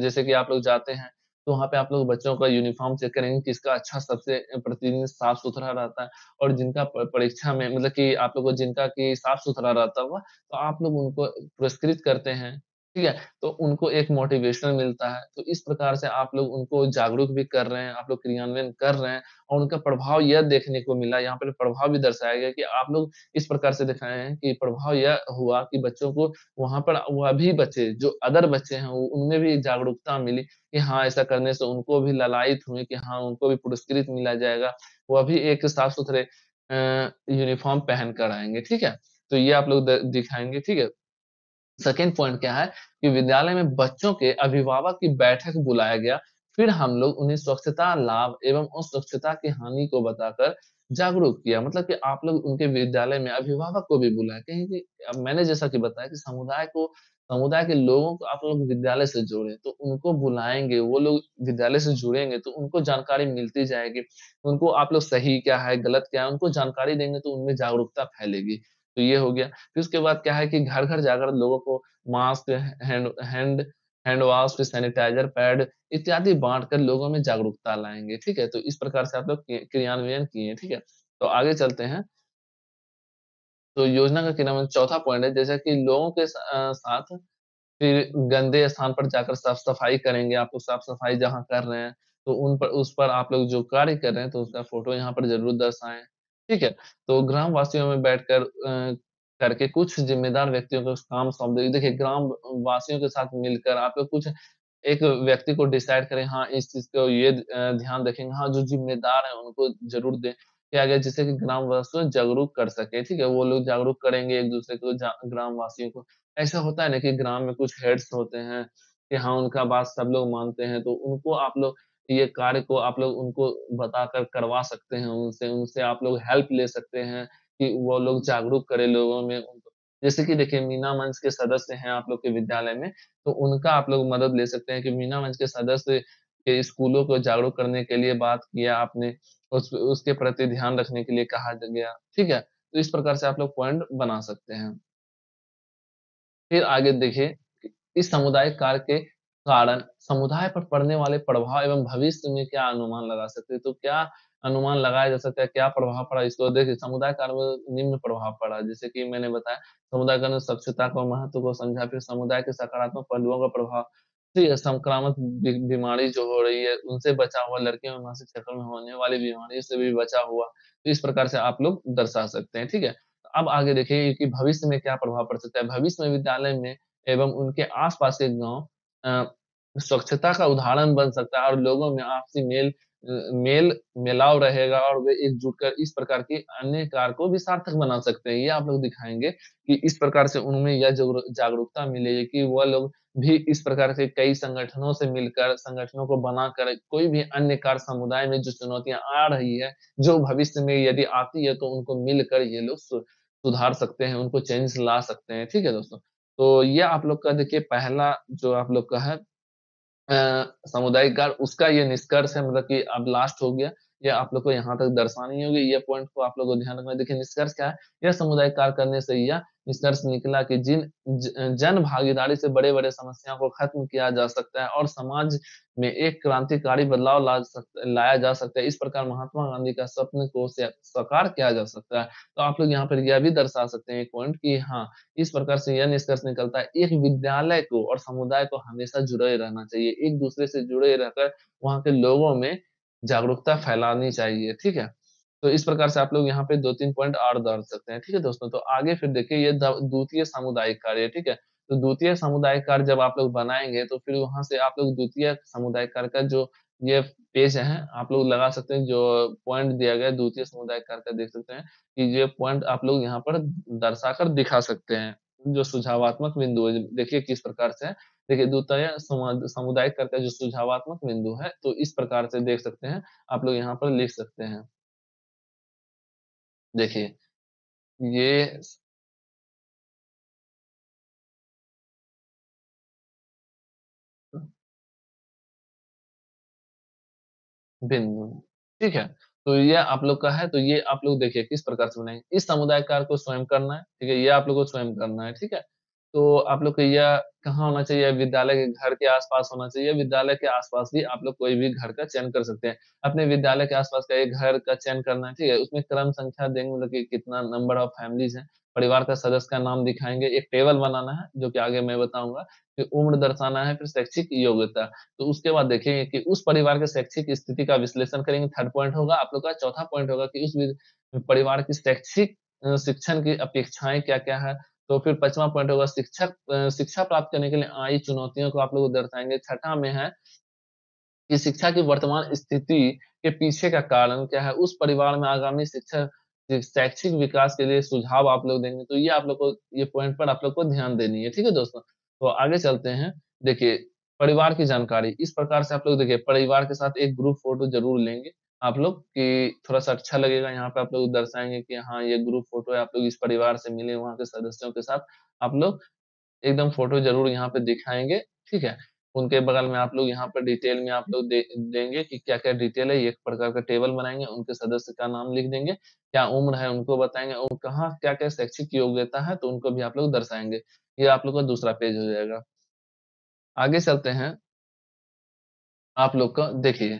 जैसे कि आप लोग जाते हैं, तो वहाँ पे आप लोग बच्चों का यूनिफ़ॉर्म चेक करेंगे किसका अच्छा सबसे प्रतिदिन साफ-सुथरा रहता है और जिनका परीक्षा में मतलब कि आप लोग को जिनका कि साफ-सुथरा रहता होगा, तो आप लोग उनको पुरस्कृत करते हैं, ठीक है? तो उनको एक मोटिवेशन मिलता है, तो इस प्रकार से आप लोग उनको जागरूक भी कर रहे हैं, आप लोग क्रियान्वयन कर रहे हैं और उनका प्रभाव यह देखने को मिला, यहाँ पे प्रभाव भी दर्शाया गया कि आप लोग इस प्रकार से दिखाए हैं कि प्रभाव यह हुआ कि बच्चों को वहाँ पर वह भी बच्चे जो अदर बच्चे हैं उनमें भी जागरूकता मिली कि हाँ, ऐसा करने से उनको भी ललायित हुए कि हाँ, उनको भी पुरस्कृत मिला जाएगा। वह भी एक साफ-सुथरे यूनिफ़ॉर्म पहन कर आएँगे, ठीक है? तो ये आप लोग दिखाएँगे, ठीक है? सेकंड पॉइंट क्या है कि विद्यालय में बच्चों के अभिभावक की बैठक बुलाया गया। फिर हम लोग उन्हें स्वच्छता लाभ एवं अस्वच्छता की हानि को बताकर जागरूक किया। मतलब कि आप लोग उनके विद्यालय में अभिभावक को भी बुलाए। कहीं कि अब मैंने जैसा कि बताया कि समुदाय को समुदाय के लोगों को आप लोग विद्यालय से जोड़ें, तो उनको बुलाएँगे, वो लोग विद्यालय से जुड़ेंगे, तो उनको जानकारी मिलती जाएगी। उनको आप लोग सही क्या है, गलत क्या है, उनको जानकारी देंगे तो उनमें जागरूकता फैलेगी। तो ये हो गया। फिर उसके बाद क्या है कि घर-घर जाकर लोगों को मास्क, हैंड वॉश, फिर सैनिटाइज़र पैड इत्यादि बाँट कर लोगों में जागरूकता लाएँगे, ठीक है? तो इस प्रकार से आप लोग क्रियान्वयन किए, ठीक है? तो आगे चलते हैं। तो योजना का क्रियान्वयन चौथा पॉइंट है जैसे कि लोगों के साथ फिर गंदे स्थान पर जाकर साफ-सफाई करेंगे, आप लोग साफ-सफाई जहाँ कर रहे हैं, तो उस पर आप लोग जो कार्य कर रहे हैं, तो उसका फ़ोटो यहाँ पर ज़रूर दर्शाएँ, ठीक है? तो ग्रामवासियों में बैठकर करके कुछ ज़िम्मेदार व्यक्तियों को काम सौंप दें। देखिए, ग्राम वासियों के साथ मिलकर आप लोग कुछ एक व्यक्ति को डिसाइड करें, हाँ, इस चीज़ को ये ध्यान रखेंगे, हाँ, जो ज़िम्मेदार हैं, उनको ज़रूर दें। किया गया जिससे कि ग्रामवासियों जागरूक कर सकें, ठीक है? वो लोग जागरूक करेंगे एक-दूसरे को ग्रामवासियों को। ऐसा होता है ना कि ग्राम में कुछ हेड्स होते हैं कि हाँ, उनका बात सब लोग मानते हैं, तो उनको आप लोग ये कार्य को आप लोग उनको बताकर करवा सकते हैं उनसे, उनसे आप लोग हेल्प ले सकते हैं कि वो लोग जागरूक करें लोगों में उनको। जैसे कि देखिए मीना मंच के सदस्य हैं आप लोग के विद्यालय में, तो उनका आप लोग मदद ले सकते हैं कि मीना मंच के सदस्य के स्कूलों को जागरूक करने के लिए बात किया आपने, उसके प्रति ध्यान रखने के लिए कहा गया, ठीक है? तो इस प्रकार से आप लोग पॉइंट बना सकते हैं। फिर आगे देखिए कि इस सामुदायिक कार्य के कारण समुदाय पर पड़ने वाले प्रभाव एवं भविष्य में क्या अनुमान लगा सकते हैं? तो क्या अनुमान लगाया जा सकता है, क्या प्रभाव पड़ा इसको देखिए समुदाय कार्य में निम्न प्रभाव पड़ा, जैसे कि मैंने बताया समुदाय कार्य ने स्वच्छता को महत्व को समझा, फिर समुदाय के सकारात्मक पहलुओं का प्रभाव, ठीक है, संक्रामक बीमारी जो हो रही है, उनसे बचा हुआ, लड़कियों में मासिक चक्र में होने वाली बीमारियों से भी बचा हुआ, तो इस प्रकार से आप लोग दर्शा सकते हैं, ठीक है? अब आगे देखिए कि भविष्य में क्या प्रभाव पड़ सकता है। भविष्य में विद्यालय में एवं उनके आस-पास के गाँव अ, स्वच्छता का उदाहरण बन सकता है और लोगों में आपसी मेल-मिलाव रहेगा और वे एकजुट कर इस प्रकार की अन्य कार्य को भी सार्थक बना सकते हैं। ये आप लोग दिखाएँगे कि इस प्रकार से उनमें यह जागरूकता मिलेगी कि वह लोग भी इस प्रकार के कई संगठनों से मिलकर, संगठनों को बनाकर कोई भी अन्य कार्य समुदाय में जो चुनौतियाँ आ रही है, जो भविष्य में यदि आती है तो उनको मिलकर ये लोग सुधार सकते हैं, उनको चेंज ला सकते हैं, ठीक है दोस्तों? तो ये आप लोग का देखिए पहला जो आप लोग का है सामुदायिक कार्य उसका ये निष्कर्ष है मतलब कि अब लास्ट हो गया। ये आप लोग को यहाँ तक दर्शानी होगी, ये पॉइंट को आप लोगों को ध्यान रखना है। देखिए निष्कर्ष क्या है? यह सामुदायिक कार्य करने से यह निष्कर्ष निकला कि जन भागीदारी से बड़े-बड़े समस्याओं को खत्म किया जा सकता है और समाज में एक क्रांतिकारी बदलाव लाया जा सकता है। इस प्रकार महात्मा गांधी का स्वप्न को साकार किया जा सकता है। तो आप लोग यहाँ पर यह भी दर्शा सकते हैं एक पॉइंट कि हाँ, इस प्रकार से यह निष्कर्ष निकलता है, एक विद्यालय को और समुदाय को हमेशा जुड़े रहना चाहिए। एक-दूसरे से जुड़े रहकर वहाँ के लोगों में जागरूकता फैलानी चाहिए, ठीक है? तो इस प्रकार से आप लोग यहाँ पे 2-3 पॉइंट और डाल सकते हैं, ठीक है दोस्तों? तो आगे फिर देखिए ये द्वितीय सामुदायिक कार्य, ठीक है? तो द्वितीय सामुदायिक कार्य जब आप लोग बनाएँगे तो फिर वहाँ से आप लोग द्वितीय सामुदायिक कार्य का जो ये पेज है, आप लोग लगा सकते हैं जो पॉइंट दिया गया है द्वितीय सामुदायिक कार्य का देख सकते हैं। कि ये पॉइंट आप लोग यहाँ पर दर्शाकर दिखा सकते हैं, जो सुझावात्मक बिंदु है। देखिए किस प्रकार से है, देखिए द्वितीय सामुदायिक कर का जो सुझावात्मक बिंदु है, तो इस प्रकार से देख सकते हैं, आप लोग यहाँ पर लिख सकते हैं। देखिए, ये बिल्कुल, ठीक है। तो ये आप लोग का है, तो ये आप लोग देखिए किस प्रकार से बनाएँगे। इस समुदाय कार्य को स्वयं करना है, ठीक है? ये आप लोग को स्वयं करना है, ठीक है? तो आप लोग को यह कहाँ होना चाहिए? विद्यालय के घर के आस-पास होना चाहिए। विद्यालय के आस-पास भी आप लोग कोई भी घर का चयन कर सकते हैं। अपने विद्यालय के आस-पास का एक घर का चयन करना है, ठीक है? उसमें क्रम संख्या देंगे मतलब कि कितना नंबर ऑफ फैमिलीज़ हैं, परिवार का सदस्य का नाम दिखाएँगे, एक टेबल बनाना है, जो कि आगे मैं बताऊँगा। फिर उम्र दर्शाना है, फिर शैक्षिक योग्यता। तो उसके बाद देखेंगे कि उस परिवार के शैक्षिक स्थिति का विश्लेषण करेंगे, थर्ड पॉइंट होगा आप लोग का, चौथा पॉइंट होगा कि उस परिवार की शैक्षिक शिक्षण की अपेक्षाएँ क्या-क्या है? तो फिर 5वाँ पॉइंट होगा शिक्षा प्राप्त करने के लिए आई चुनौतियों को आप लोग दर्शाएँगे। छठा में है कि शिक्षा की वर्तमान स्थिति के पीछे का कारण क्या है? उस परिवार में आगामी शैक्षिक विकास के लिए सुझाव आप लोग देंगे, तो ये आप लोग को ये पॉइंट पर आप लोग को ध्यान देनी है, ठीक है दोस्तों? तो आगे चलते हैं, देखिए परिवार की जानकारी, इस प्रकार से आप लोग देखिए परिवार के साथ एक ग्रुप फ़ोटो ज़रूर लेंगे आप लोग कि थोड़ा-सा अच्छा लगेगा, यहाँ पे आप लोग दर्शाएँगे कि हाँ, ये ग्रुप फ़ोटो है, आप लोग इस परिवार से मिले, वहाँ के सदस्यों के साथ आप लोग एकदम फ़ोटो ज़रूर यहाँ पे दिखाएँगे, ठीक है? उनके बगल में आप लोग यहाँ पर डिटेल में आप लोग देंगे कि क्या-क्या डिटेल है, एक प्रकार का टेबल बनाएँगे, उनके सदस्य का नाम लिख देंगे, क्या उम्र है उनको बताएँगे और कहाँ क्या-क्या शैक्षिक योग्यता है तो उनको भी आप लोग दर्शाएँगे। ये आप लोग का दूसरा पेज हो जाएगा। आगे चलते हैं, आप लोग का देखिए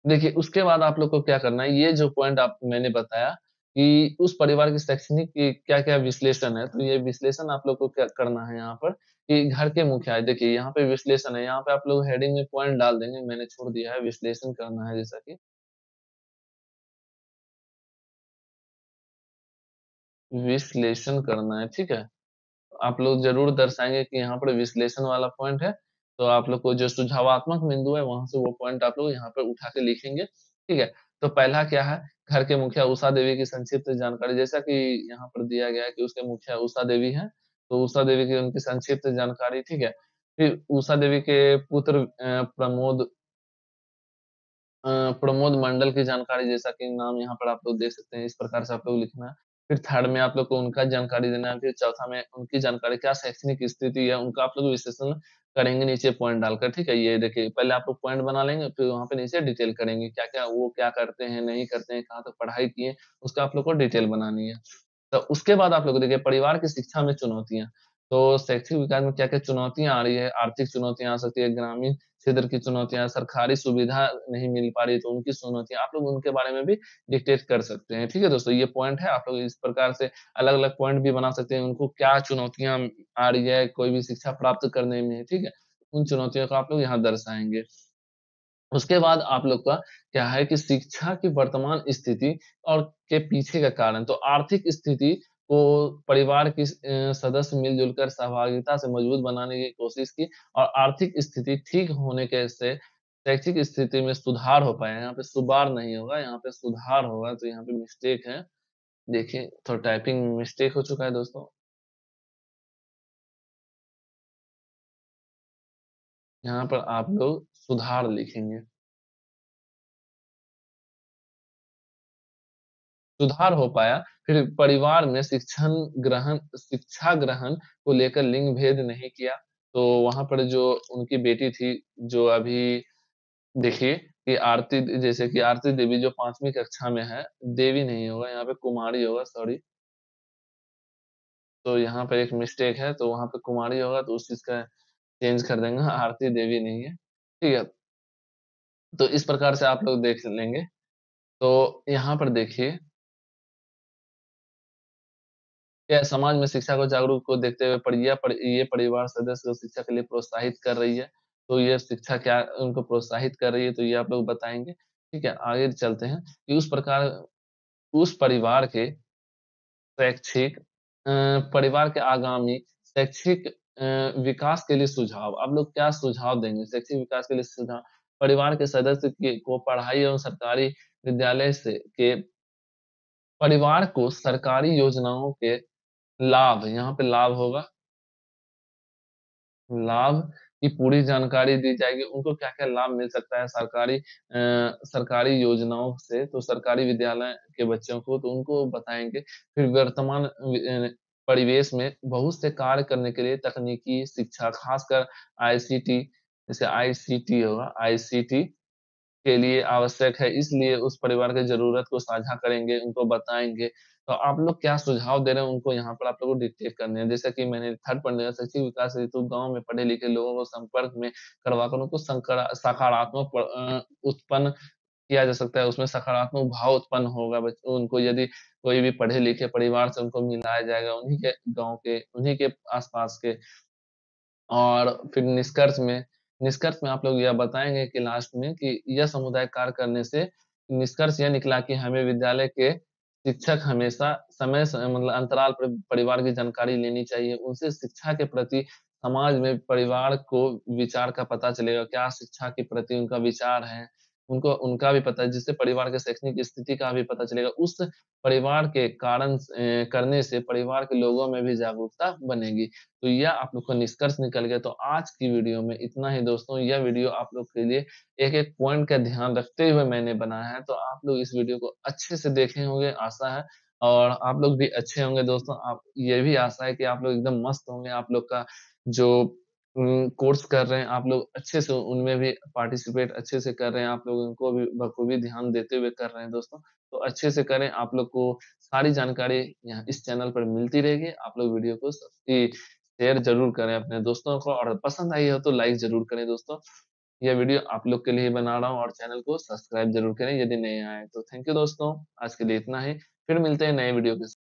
देखिए, उसके बाद आप लोग को क्या करना है, ये जो पॉइंट आप मैंने बताया कि उस परिवार की शैक्षणिक की क्या-क्या विश्लेषण है, तो ये विश्लेषण आप लोग को क्या करना है यहाँ पर कि घर के मुखिया देखिए यहाँ पे विश्लेषण है, यहाँ पे आप लोग हेडिंग में पॉइंट डाल देंगे, मैंने छोड़ दिया है विश्लेषण करना है जैसा कि विश्लेषण करना है, ठीक है? आप लोग ज़रूर दर्शाएँगे कि यहाँ पर विश्लेषण वाला पॉइंट है, तो आप लोग को जो सुझावात्मक बिंदु है, वहाँ से वो पॉइंट आप लोग यहाँ पे उठा के लिखेंगे, ठीक है? तो पहला क्या है, घर के मुखिया उषा देवी की संक्षिप्त जानकारी जैसा कि यहाँ पर दिया गया है कि उसके मुखिया उषा देवी हैं, तो उषा देवी की उनकी संक्षिप्त जानकारी, ठीक है? फिर उषा देवी के पुत्र प्रमोद मंडल की जानकारी जैसा कि नाम यहाँ पर आप लोग देख सकते हैं, इस प्रकार से आप लोग लिखना है। फिर थर्ड में आप लोग को उनका जानकारी देना है, फिर चौथा में उनकी जानकारी क्या शैक्षणिक स्थिति है, उनका आप लोग विश्लेषण करेंगे नीचे पॉइंट डालकर, ठीक है? ये देखिए पहले आप लोग पॉइंट बना लेंगे, फिर वहाँ पे नीचे डिटेल करेंगे, क्या-क्या वो क्या करते हैं, नहीं करते हैं, कहाँ तक पढ़ाई किए, उसका आप लोग को डिटेल बनानी है। तो उसके बाद आप लोग देखिए परिवार की शिक्षा में चुनौतियाँ, तो शैक्षिक विकास में क्या-क्या चुनौतियाँ आ रही है, आर्थिक चुनौतियाँ आ सकती है, ग्रामीण क्षेत्र की चुनौतियाँ, सरकारी सुविधा नहीं मिल पा रही है, तो उनकी चुनौतियाँ आप लोग उनके बारे में भी डिक्टेट कर सकते हैं। ठीक है दोस्तों? ये पॉइंट है, आप लोग इस प्रकार से अलग-अलग पॉइंट भी बना सकते हैं, उनको क्या चुनौतियाँ आ रही है, कोई भी शिक्षा प्राप्त करने में, ठीक है? उन चुनौतियों को आप लोग यहाँ दर्शाएँगे। उसके बाद आप लोग का क्या है कि शिक्षा की वर्तमान स्थिति और के पीछे का कारण, तो आर्थिक स्थिति को परिवार की सदस्य मिल-जुल कर सहभागिता से मजबूत बनाने की कोशिश की और आर्थिक स्थिति ठीक होने के से शैक्षिक स्थिति में सुधार हो पाया। यहाँ पे सुधार नहीं होगा, यहाँ पे सुधार होगा, तो यहाँ पे मिस्टेक है। देखिए, थोड़ा टाइपिंग में मिस्टेक हो चुका है दोस्तों। यहाँ पर आप लोग सुधार लिखेंगे। सुधार हो पाया, फिर परिवार में शिक्षा ग्रहण को लेकर लिंग भेद नहीं किया। तो वहाँ पर जो उनकी बेटी थी, जो अभी देखिए कि जैसे कि आरती देवी जो 5वीं कक्षा में है, देवी नहीं होगा, यहाँ पे कुमारी होगा, सॉरी। तो यहाँ पे एक मिस्टेक है, तो वहाँ पे कुमारी होगा, तो उस चीज़ का चेंज कर देंगे, आरती देवी नहीं है, ठीक है? तो इस प्रकार से आप लोग देख लेंगे। तो यहाँ पर देखिए क्या समाज में शिक्षा को जागरूक को देखते हुए ये परिवार सदस्य को शिक्षा के लिए प्रोत्साहित कर रही है। तो ये शिक्षा क्या उनको प्रोत्साहित कर रही है, तो ये आप लोग बताएँगे। ठीक है, आगे चलते हैं कि उस परिवार के शैक्षिक परिवार के आगामी शैक्षिक विकास के लिए सुझाव, आप लोग क्या सुझाव देंगे? शैक्षिक विकास के लिए सुझाव, परिवार के सदस्य की को पढ़ाई एवं सरकारी विद्यालय से के परिवार को सरकारी योजनाओं के लाभ, यहाँ पे लाभ होगा, लाभ की पूरी जानकारी दी जाएगी, उनको क्या-क्या लाभ मिल सकता है सरकारी योजनाओं से, तो सरकारी विद्यालय के बच्चों को, तो उनको बताएँगे। फिर वर्तमान परिवेश में बहुत से कार्य करने के लिए तकनीकी शिक्षा, खासकर आईसीटी, जैसे आईसीटी होगा, आईसीटी के लिए आवश्यक है, इसलिए उस परिवार की ज़रूरत को साझा करेंगे, उनको बताएँगे। तो आप लोग क्या सुझाव दे रहे हैं, उनको यहाँ पर आप लोगों को डिक्टेट करने हैं। जैसा कि मैंने थर्ड पॉइंट दिया, शैक्षिक विकास हेतु गाँव में पढ़े-लिखे लोगों को संपर्क में करवाकर उनको सकारात्मक उत्पन्न किया जा सकता है, उसमें सकारात्मक भाव उत्पन्न होगा उनको यदि कोई भी पढ़े-लिखे परिवार से उनको मिलाया जाएगा, उन्हीं के आस-पास के और फिर निष्कर्ष में आप लोग यह बताएँगे कि लास्ट में कि यह समुदाय कार्य करने से निष्कर्ष यह निकला कि हमें विद्यालय के शिक्षक हमेशा समय स मतलब अंतराल पर परिवार की जानकारी लेनी चाहिए। उनसे शिक्षा के प्रति समाज में परिवार को विचार का पता चलेगा, क्या शिक्षा के प्रति उनका विचार है। उनको उनका भी पता है, जिससे परिवार के शैक्षणिक स्थिति का भी पता चलेगा। उस परिवार के करने से परिवार के लोगों में भी जागरूकता बनेगी। तो यह आप लोग का निष्कर्ष निकल गया। तो आज की वीडियो में इतना ही दोस्तों। यह वीडियो आप लोग के लिए एक-एक पॉइंट का ध्यान रखते हुए मैंने बनाया है। तो आप लोग इस वीडियो को अच्छे से देखे होंगे, आशा है। और आप लोग भी अच्छे होंगे दोस्तों। आप ये भी आशा है कि आप लोग एकदम मस्त होंगे। आप लोग का जो कोर्स कर रहे हैं, आप लोग अच्छे से उनमें भी पार्टिसिपेट अच्छे से कर रहे हैं। आप लोग उनको भी बखूबी ध्यान देते हुए कर रहे हैं दोस्तों। तो अच्छे से करें। आप लोग को सारी जानकारी यहाँ इस चैनल पर मिलती रहेगी। आप लोग वीडियो को सबकी शेयर ज़रूर करें अपने दोस्तों को, और पसंद आई हो तो लाइक ज़रूर करें दोस्तों। यह वीडियो आप लोग के लिए बना रहा हूँ, और चैनल को सब्सक्राइब ज़रूर करें यदि नए आए तो। थैंक यू दोस्तों, आज के लिए इतना ही। फिर मिलते हैं नए वीडियो के साथ।